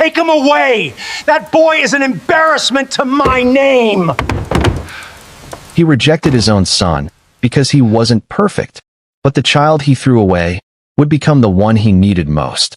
Take him away! That boy is an embarrassment to my name! He rejected his own son because he wasn't perfect, but the child he threw away would become the one he needed most.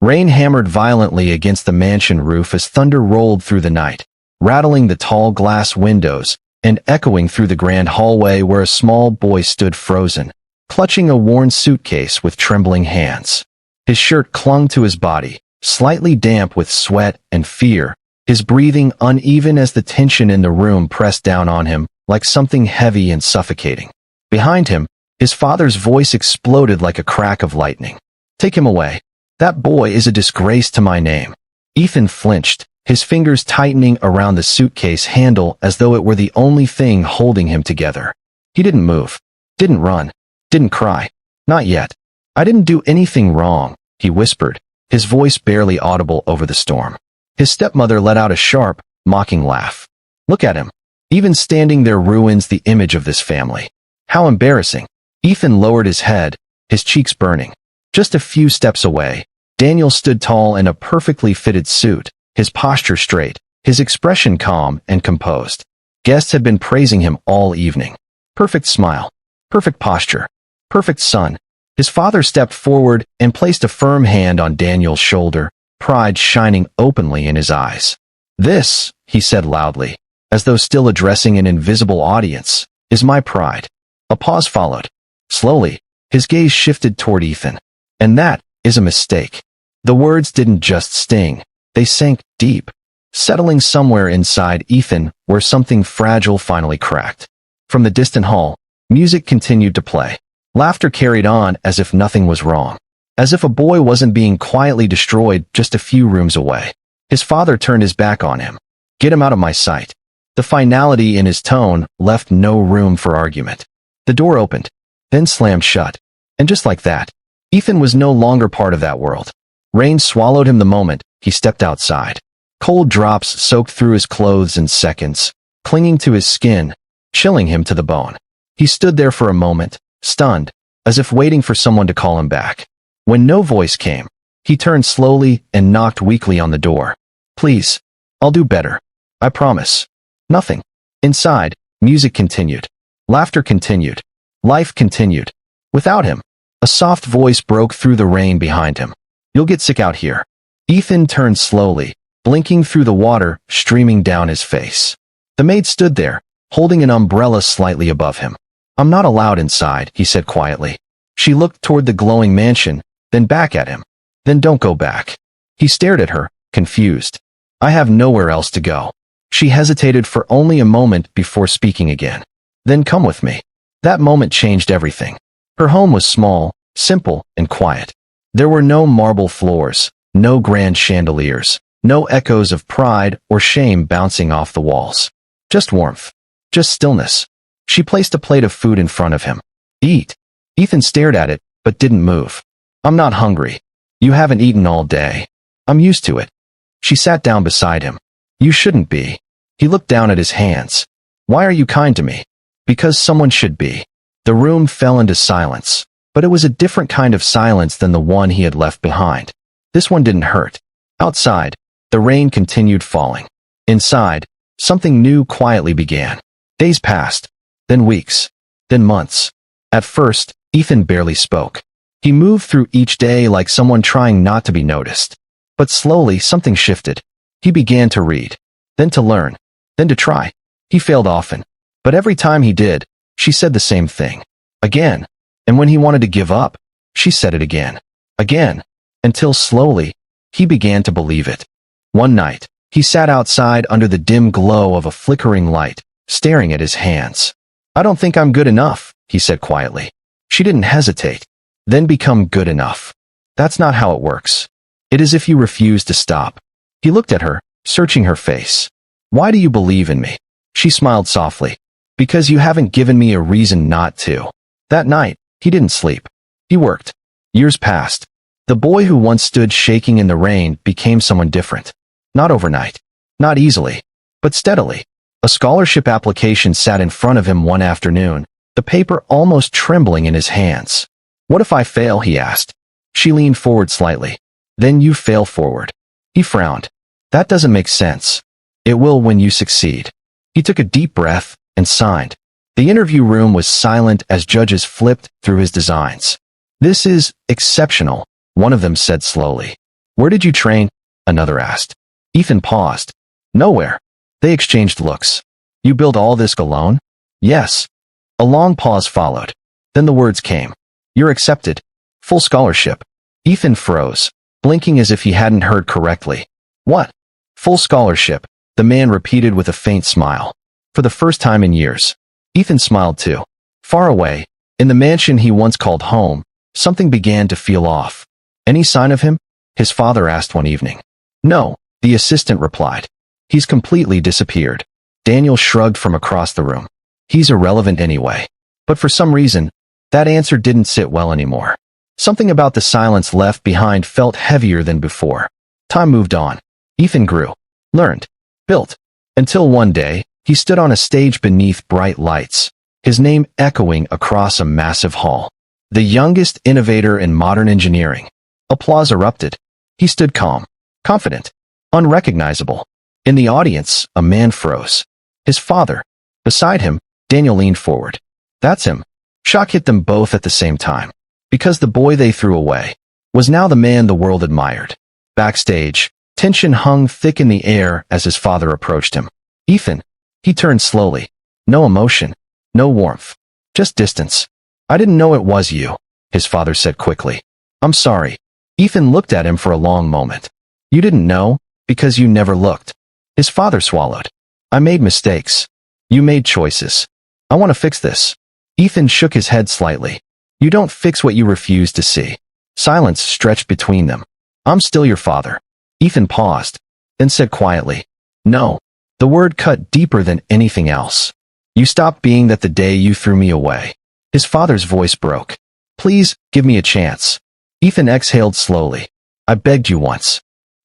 Rain hammered violently against the mansion roof as thunder rolled through the night, rattling the tall glass windows and echoing through the grand hallway where a small boy stood frozen, clutching a worn suitcase with trembling hands. His shirt clung to his body, slightly damp with sweat and fear, his breathing uneven as the tension in the room pressed down on him like something heavy and suffocating. Behind him, his father's voice exploded like a crack of lightning. "Take him away. That boy is a disgrace to my name." Ethan flinched, his fingers tightening around the suitcase handle as though it were the only thing holding him together. He didn't move, didn't run, didn't cry. Not yet. "I didn't do anything wrong," he whispered, his voice barely audible over the storm. His stepmother let out a sharp, mocking laugh. "Look at him. Even standing there ruins the image of this family. How embarrassing." Ethan lowered his head, his cheeks burning. Just a few steps away, Daniel stood tall in a perfectly fitted suit, his posture straight, his expression calm and composed. Guests had been praising him all evening. Perfect smile, perfect posture, perfect son. His father stepped forward and placed a firm hand on Daniel's shoulder, pride shining openly in his eyes. "This," he said loudly, as though still addressing an invisible audience, "is my pride." A pause followed. Slowly, his gaze shifted toward Ethan. "And that is a mistake." The words didn't just sting, they sank deep, settling somewhere inside Ethan where something fragile finally cracked. From the distant hall, music continued to play. Laughter carried on as if nothing was wrong, as if a boy wasn't being quietly destroyed just a few rooms away. His father turned his back on him. "Get him out of my sight." The finality in his tone left no room for argument. The door opened, then slammed shut. And just like that, Ethan was no longer part of that world. Rain swallowed him the moment he stepped outside. Cold drops soaked through his clothes in seconds, clinging to his skin, chilling him to the bone. He stood there for a moment, stunned, as if waiting for someone to call him back. When no voice came, he turned slowly and knocked weakly on the door. "Please, I'll do better. I promise." Nothing. Inside, music continued. Laughter continued. Life continued. Without him, a soft voice broke through the rain behind him. "You'll get sick out here." Ethan turned slowly, blinking through the water streaming down his face. The maid stood there, holding an umbrella slightly above him. "I'm not allowed inside," he said quietly. She looked toward the glowing mansion, then back at him. "Then don't go back." He stared at her, confused. "I have nowhere else to go." She hesitated for only a moment before speaking again. "Then come with me." That moment changed everything. Her home was small, simple, and quiet. There were no marble floors, no grand chandeliers, no echoes of pride or shame bouncing off the walls. Just warmth. Just stillness. She placed a plate of food in front of him. "Eat." Ethan stared at it, but didn't move. "I'm not hungry." "You haven't eaten all day." "I'm used to it." She sat down beside him. "You shouldn't be." He looked down at his hands. "Why are you kind to me?" "Because someone should be." The room fell into silence, but it was a different kind of silence than the one he had left behind. This one didn't hurt. Outside, the rain continued falling. Inside, something new quietly began. Days passed, then weeks, then months. At first, Ethan barely spoke. He moved through each day like someone trying not to be noticed. But slowly something shifted. He began to read, then to learn, then to try. He failed often, but every time he did, she said the same thing. Again. And when he wanted to give up, she said it again. Again. Until slowly, he began to believe it. One night, he sat outside under the dim glow of a flickering light, staring at his hands. "I don't think I'm good enough," he said quietly. She didn't hesitate. "Then become good enough." "That's not how it works. It is if you refuse to stop." He looked at her, searching her face. "Why do you believe in me?" She smiled softly. "Because you haven't given me a reason not to." That night, he didn't sleep. He worked. Years passed. The boy who once stood shaking in the rain became someone different. Not overnight. Not easily. But steadily. A scholarship application sat in front of him one afternoon, the paper almost trembling in his hands. "What if I fail?" he asked. She leaned forward slightly. "Then you fail forward." He frowned. That doesn't make sense. It will when you succeed. He took a deep breath and signed. The interview room was silent as judges flipped through his designs. This is exceptional, one of them said slowly. Where did you train? Another asked. Ethan paused. Nowhere. They exchanged looks. You built all this alone? Yes. A long pause followed. Then the words came. You're accepted. Full scholarship. Ethan froze, blinking as if he hadn't heard correctly. What? Full scholarship, the man repeated with a faint smile. For the first time in years. Ethan smiled too. Far away, in the mansion he once called home, something began to feel off. Any sign of him? His father asked one evening. No, the assistant replied. He's completely disappeared. Daniel shrugged from across the room. He's irrelevant anyway. But for some reason, that answer didn't sit well anymore. Something about the silence left behind felt heavier than before. Time moved on. Ethan grew, learned, built, until one day, he stood on a stage beneath bright lights, his name echoing across a massive hall. The youngest innovator in modern engineering. Applause erupted. He stood calm, confident, unrecognizable. In the audience, a man froze. His father. Beside him, Daniel leaned forward. That's him. Shock hit them both at the same time. Because the boy they threw away was now the man the world admired. Backstage, tension hung thick in the air as his father approached him. Ethan. He turned slowly. No emotion. No warmth. Just distance. I didn't know it was you, his father said quickly. I'm sorry. Ethan looked at him for a long moment. You didn't know, because you never looked. His father swallowed. I made mistakes. You made choices. I want to fix this. Ethan shook his head slightly. You don't fix what you refuse to see. Silence stretched between them. I'm still your father. Ethan paused, then said quietly. No. The word cut deeper than anything else. You stopped being that the day you threw me away. His father's voice broke. Please, give me a chance. Ethan exhaled slowly. I begged you once.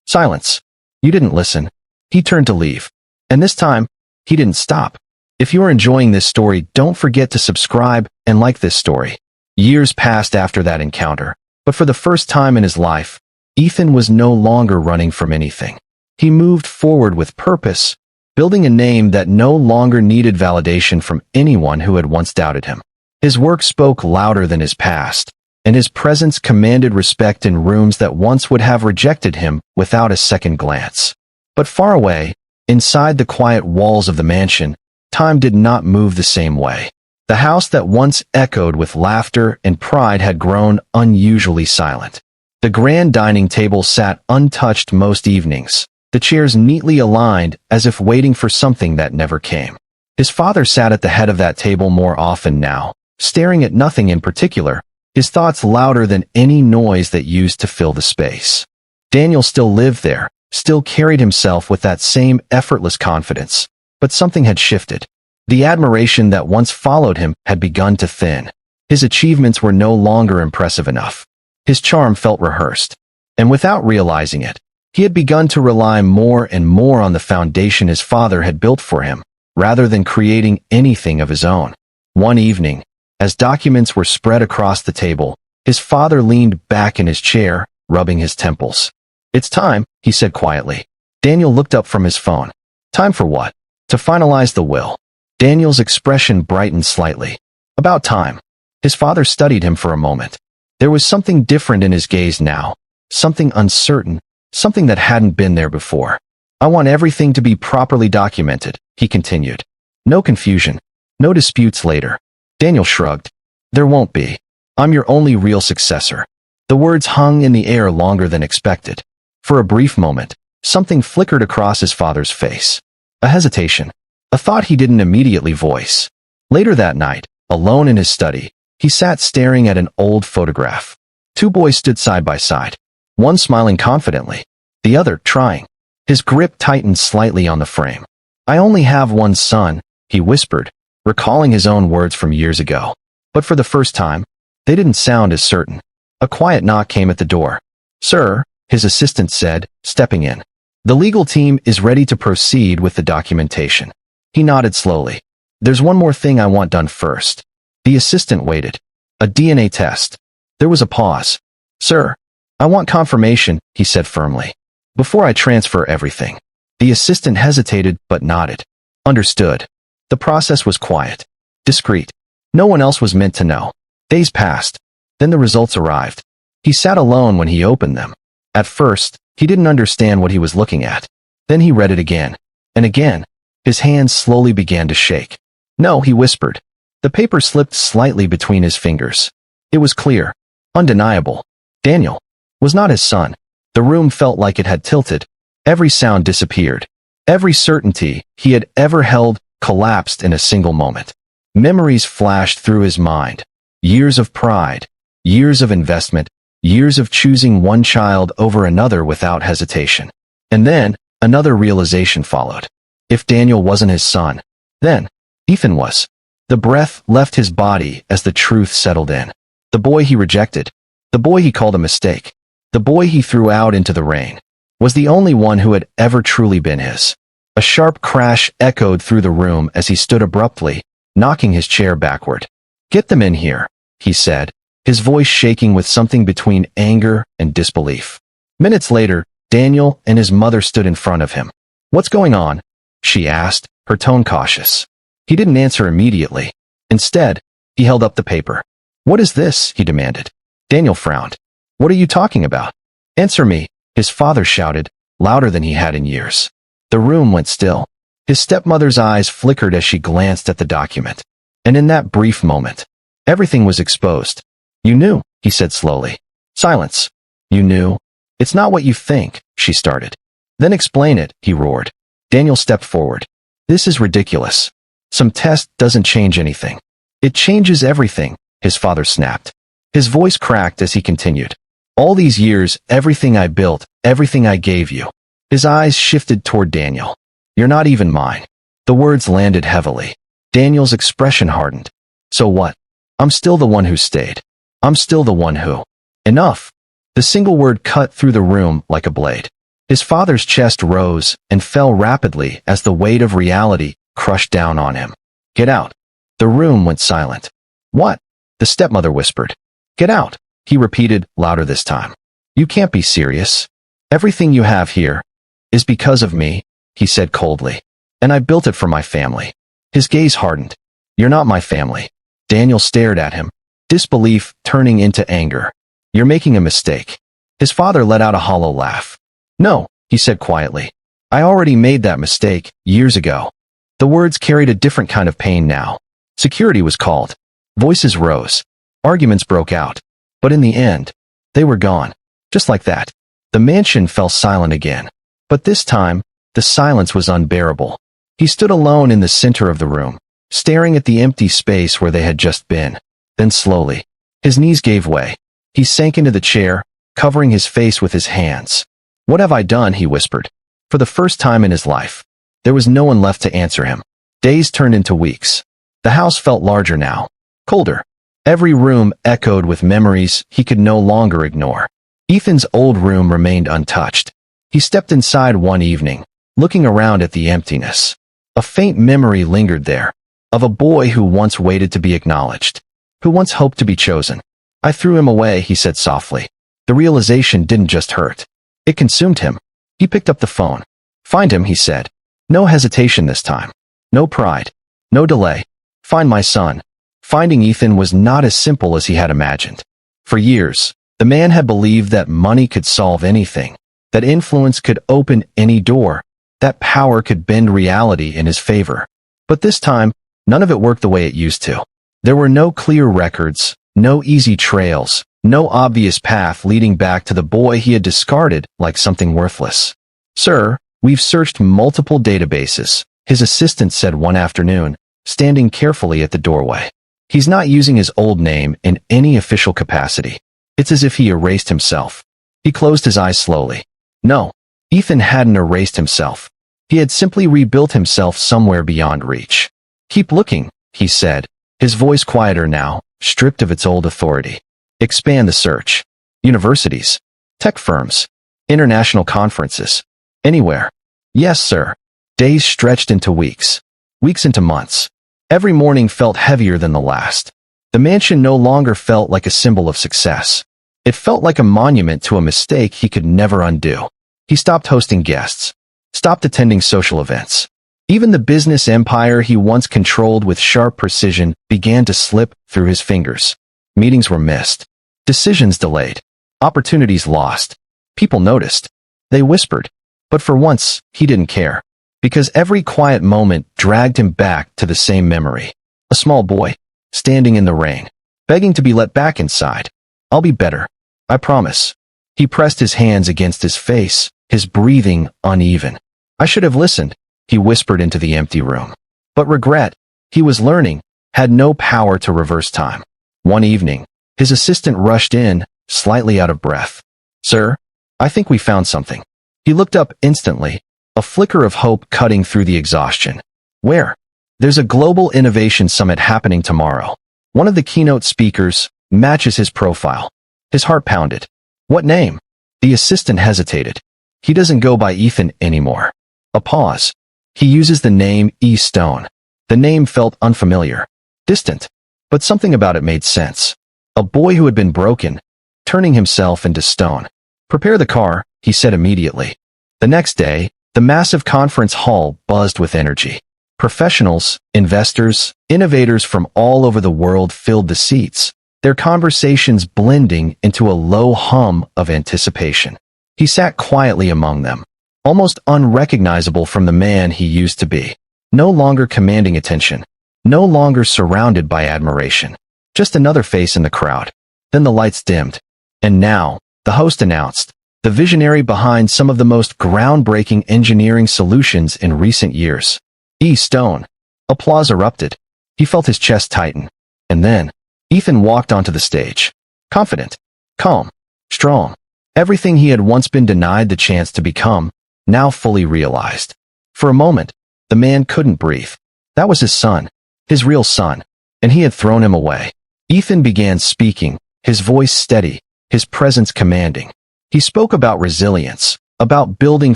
Silence. You didn't listen. He turned to leave. And this time, he didn't stop. If you're enjoying this story, don't forget to subscribe and like this story. Years passed after that encounter, but for the first time in his life, Ethan was no longer running from anything. He moved forward with purpose, building a name that no longer needed validation from anyone who had once doubted him. His work spoke louder than his past, and his presence commanded respect in rooms that once would have rejected him without a second glance. But far away, inside the quiet walls of the mansion, time did not move the same way. The house that once echoed with laughter and pride had grown unusually silent. The grand dining table sat untouched most evenings, the chairs neatly aligned as if waiting for something that never came. His father sat at the head of that table more often now, staring at nothing in particular, his thoughts louder than any noise that used to fill the space. Daniel still lived there, still carried himself with that same effortless confidence, but something had shifted. The admiration that once followed him had begun to thin. His achievements were no longer impressive enough. His charm felt rehearsed. And without realizing it, he had begun to rely more and more on the foundation his father had built for him, rather than creating anything of his own. One evening, as documents were spread across the table, his father leaned back in his chair, rubbing his temples. It's time, he said quietly. Daniel looked up from his phone. Time for what? To finalize the will. Daniel's expression brightened slightly. About time. His father studied him for a moment. There was something different in his gaze now, something uncertain, something that hadn't been there before. I want everything to be properly documented, he continued. No confusion. No disputes later. Daniel shrugged. There won't be. I'm your only real successor. The words hung in the air longer than expected. For a brief moment, something flickered across his father's face. A hesitation. A thought he didn't immediately voice. Later that night, alone in his study, he sat staring at an old photograph. Two boys stood side by side, one smiling confidently, the other trying. His grip tightened slightly on the frame. I only have one son, he whispered, recalling his own words from years ago. But for the first time, they didn't sound as certain. A quiet knock came at the door. Sir, his assistant said, stepping in. The legal team is ready to proceed with the documentation. He nodded slowly. There's one more thing I want done first. The assistant waited. A DNA test. There was a pause. Sir, I want confirmation, he said firmly. Before I transfer everything. The assistant hesitated but nodded. Understood. The process was quiet. Discreet. No one else was meant to know. Days passed. Then the results arrived. He sat alone when he opened them. At first, he didn't understand what he was looking at. Then he read it again. And again. His hands slowly began to shake. No, he whispered. The paper slipped slightly between his fingers. It was clear. Undeniable. Daniel was not his son. The room felt like it had tilted. Every sound disappeared. Every certainty he had ever held collapsed in a single moment. Memories flashed through his mind. Years of pride. Years of investment. Years of choosing one child over another without hesitation. And then, another realization followed. If Daniel wasn't his son, then Ethan was. The breath left his body as the truth settled in. The boy he rejected. The boy he called a mistake. The boy he threw out into the rain. Was the only one who had ever truly been his. A sharp crash echoed through the room as he stood abruptly, knocking his chair backward. Get them in here, he said, his voice shaking with something between anger and disbelief. Minutes later, Daniel and his mother stood in front of him. What's going on? She asked, her tone cautious. He didn't answer immediately. Instead, he held up the paper. What is this? He demanded. Daniel frowned. What are you talking about? Answer me, his father shouted, louder than he had in years. The room went still. His stepmother's eyes flickered as she glanced at the document. And in that brief moment, everything was exposed. You knew, he said slowly. Silence. You knew. It's not what you think, she started. Then explain it, he roared. Daniel stepped forward. This is ridiculous. Some test doesn't change anything. It changes everything, his father snapped. His voice cracked as he continued. All these years, everything I built, everything I gave you. His eyes shifted toward Daniel. You're not even mine. The words landed heavily. Daniel's expression hardened. So what? I'm still the one who stayed. I'm still the one who. Enough. The single word cut through the room like a blade. His father's chest rose and fell rapidly as the weight of reality crushed down on him. Get out. The room went silent. What? The stepmother whispered. Get out, he repeated, louder this time. You can't be serious. Everything you have here is because of me, he said coldly. And I built it for my family. His gaze hardened. You're not my family. Daniel stared at him, disbelief turning into anger. You're making a mistake. His father let out a hollow laugh. No, he said quietly. I already made that mistake, years ago. The words carried a different kind of pain now. Security was called. Voices rose. Arguments broke out. But in the end, they were gone. Just like that. The mansion fell silent again. But this time, the silence was unbearable. He stood alone in the center of the room, staring at the empty space where they had just been. Then slowly, his knees gave way. He sank into the chair, covering his face with his hands. What have I done? He whispered. For the first time in his life, there was no one left to answer him. Days turned into weeks. The house felt larger now, colder. Every room echoed with memories he could no longer ignore. Ethan's old room remained untouched. He stepped inside one evening, looking around at the emptiness. A faint memory lingered there, of a boy who once waited to be acknowledged, who once hoped to be chosen. I threw him away, he said softly. The realization didn't just hurt. It consumed him. He picked up the phone. Find him, he said. No hesitation this time. No pride. No delay. Find my son. Finding Ethan was not as simple as he had imagined. For years, the man had believed that money could solve anything, that influence could open any door, that power could bend reality in his favor. But this time, none of it worked the way it used to. There were no clear records, no easy trails, no obvious path leading back to the boy he had discarded like something worthless. Sir, we've searched multiple databases, his assistant said one afternoon, standing carefully at the doorway. He's not using his old name in any official capacity. It's as if he erased himself. He closed his eyes slowly. No, Ethan hadn't erased himself. He had simply rebuilt himself somewhere beyond reach. Keep looking, he said, his voice quieter now, stripped of its old authority. Expand the search. Universities, tech firms, international conferences, anywhere. Yes, sir. Days stretched into weeks. Weeks into months. Every morning felt heavier than the last. The mansion no longer felt like a symbol of success. It felt like a monument to a mistake he could never undo. He stopped hosting guests, stopped attending social events. Even the business empire he once controlled with sharp precision began to slip through his fingers. Meetings were missed, decisions delayed, opportunities lost. People noticed. They whispered. But for once, he didn't care, because every quiet moment dragged him back to the same memory. A small boy, standing in the rain, begging to be let back inside. "I'll be better. I promise." He pressed his hands against his face, his breathing uneven. "I should have listened," he whispered into the empty room. But regret, he was learning, had no power to reverse time. One evening, his assistant rushed in, slightly out of breath. "Sir, I think we found something." He looked up instantly, a flicker of hope cutting through the exhaustion. "Where?" "There's a global innovation summit happening tomorrow. One of the keynote speakers matches his profile." His heart pounded. "What name?" The assistant hesitated. "He doesn't go by Ethan anymore." A pause. "He uses the name E. Stone." The name felt unfamiliar, distant, but something about it made sense. A boy who had been broken, turning himself into stone. "Prepare the car," he said immediately. The next day, the massive conference hall buzzed with energy. Professionals, investors, innovators from all over the world filled the seats, their conversations blending into a low hum of anticipation. He sat quietly among them, almost unrecognizable from the man he used to be. No longer commanding attention, no longer surrounded by admiration. Just another face in the crowd. Then the lights dimmed. And now, the host announced, the visionary behind some of the most groundbreaking engineering solutions in recent years. E. Stone. Applause erupted. He felt his chest tighten. And then, Ethan walked onto the stage. Confident, calm, strong. Everything he had once been denied the chance to become, now fully realized. For a moment, the man couldn't breathe. That was his son, his real son, and he had thrown him away. Ethan began speaking, his voice steady, his presence commanding. He spoke about resilience, about building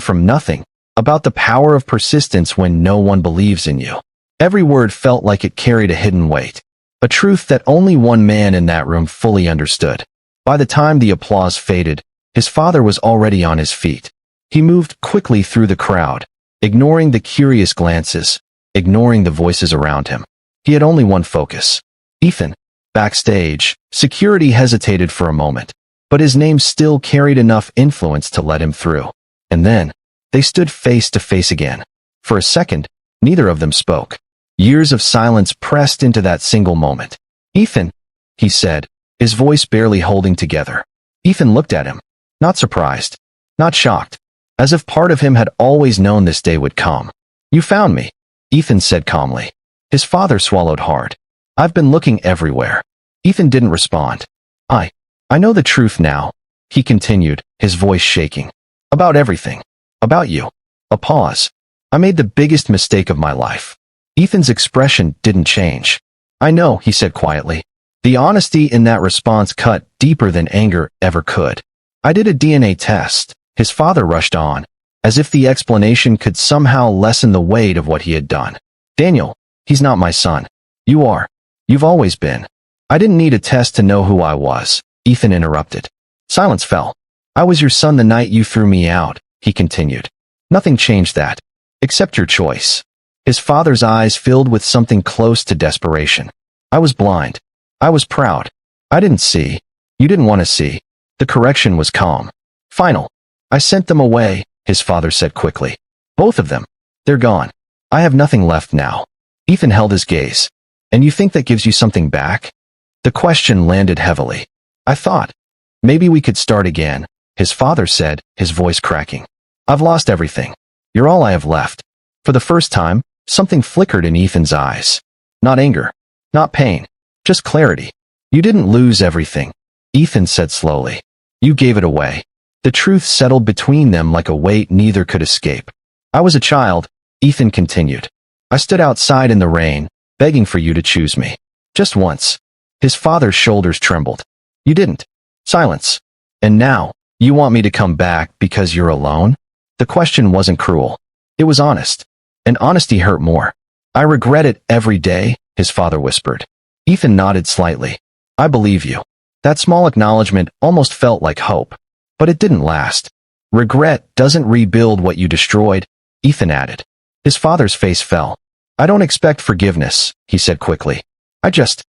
from nothing, about the power of persistence when no one believes in you. Every word felt like it carried a hidden weight, a truth that only one man in that room fully understood. By the time the applause faded, his father was already on his feet. He moved quickly through the crowd, ignoring the curious glances, ignoring the voices around him. He had only one focus. Ethan. Backstage, security hesitated for a moment, but his name still carried enough influence to let him through. And then, they stood face to face again. For a second, neither of them spoke. Years of silence pressed into that single moment. "Ethan," he said, his voice barely holding together. Ethan looked at him, not surprised, not shocked, as if part of him had always known this day would come. "You found me," Ethan said calmly. His father swallowed hard. "I've been looking everywhere." Ethan didn't respond. I know the truth now," he continued, his voice shaking. "About everything. About you." A pause. "I made the biggest mistake of my life." Ethan's expression didn't change. "I know," he said quietly. The honesty in that response cut deeper than anger ever could. "I did a DNA test," his father rushed on, as if the explanation could somehow lessen the weight of what he had done. "Daniel, he's not my son. You are. You've always been." "I didn't need a test to know who I was," Ethan interrupted. Silence fell. "I was your son the night you threw me out," he continued. "Nothing changed that. Except your choice." His father's eyes filled with something close to desperation. "I was blind. I was proud. I didn't see. You didn't want to see." The correction was calm. "Final. I sent them away," his father said quickly. "Both of them. They're gone. I have nothing left now." Ethan held his gaze. "And you think that gives you something back?" The question landed heavily. "I thought, maybe we could start again," his father said, his voice cracking. "I've lost everything. You're all I have left." For the first time, something flickered in Ethan's eyes. Not anger, not pain, just clarity. "You didn't lose everything," Ethan said slowly. "You gave it away." The truth settled between them like a weight neither could escape. "I was a child," Ethan continued. "I stood outside in the rain, begging for you to choose me. Just once." His father's shoulders trembled. "You didn't." Silence. "And now, you want me to come back because you're alone?" The question wasn't cruel. It was honest. And honesty hurt more. "I regret it every day," his father whispered. Ethan nodded slightly. "I believe you." That small acknowledgement almost felt like hope. But it didn't last. Regret doesn't rebuild what you destroyed, Ethan added. His father's face fell. I don't expect forgiveness, he said quickly. I just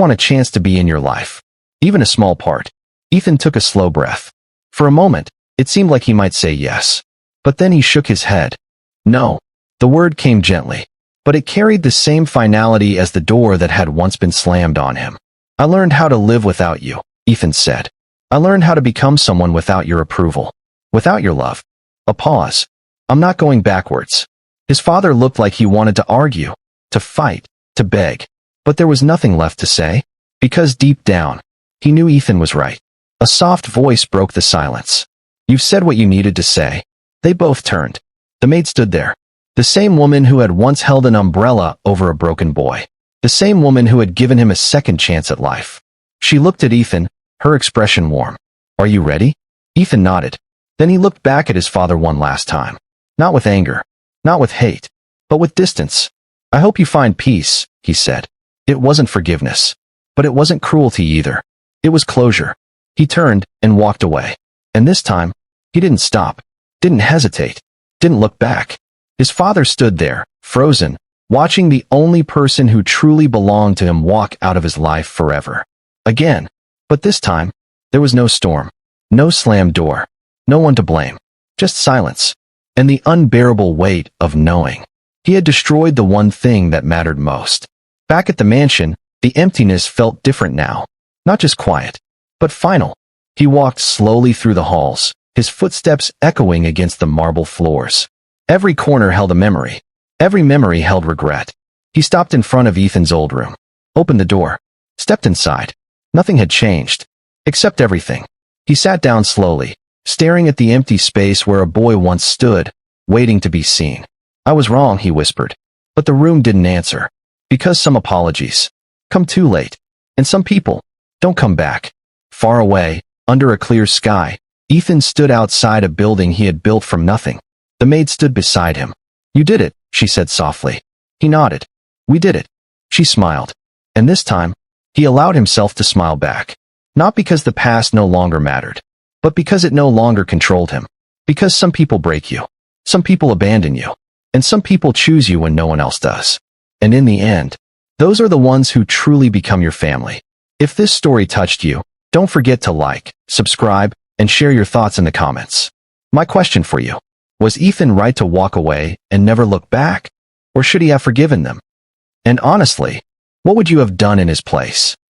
want a chance to be in your life. Even a small part. Ethan took a slow breath. For a moment, it seemed like he might say yes. But then he shook his head. No. The word came gently, but it carried the same finality as the door that had once been slammed on him. I learned how to live without you, Ethan said. I learned how to become someone without your approval. Without your love. A pause. I'm not going backwards. His father looked like he wanted to argue, to fight, to beg. But there was nothing left to say, because deep down, he knew Ethan was right. A soft voice broke the silence. You've said what you needed to say. They both turned. The maid stood there. The same woman who had once held an umbrella over a broken boy. The same woman who had given him a second chance at life. She looked at Ethan, her expression warm. Are you ready? Ethan nodded. Then he looked back at his father one last time. Not with anger. Not with hate. But with distance. I hope you find peace, he said. It wasn't forgiveness. But it wasn't cruelty either. It was closure. He turned and walked away. And this time, he didn't stop. Didn't hesitate. Didn't look back. His father stood there, frozen, watching the only person who truly belonged to him walk out of his life forever. Again. But this time, there was no storm. No slammed door. No one to blame. Just silence. And the unbearable weight of knowing. He had destroyed the one thing that mattered most. Back at the mansion, the emptiness felt different now. Not just quiet, but final. He walked slowly through the halls, his footsteps echoing against the marble floors. Every corner held a memory. Every memory held regret. He stopped in front of Ethan's old room, opened the door, stepped inside. Nothing had changed, except everything. He sat down slowly, staring at the empty space where a boy once stood, waiting to be seen. I was wrong, he whispered. But the room didn't answer. Because some apologies come too late. And some people don't come back. Far away, under a clear sky, Ethan stood outside a building he had built from nothing. The maid stood beside him. You did it, she said softly. He nodded. We did it. She smiled. And this time, he allowed himself to smile back. Not because the past no longer mattered, but because it no longer controlled him. Because some people break you. Some people abandon you. And some people choose you when no one else does. And in the end, those are the ones who truly become your family. If this story touched you, don't forget to like, subscribe, and share your thoughts in the comments. My question for you. Was Ethan right to walk away and never look back? Or should he have forgiven them? And honestly, what would you have done in his place?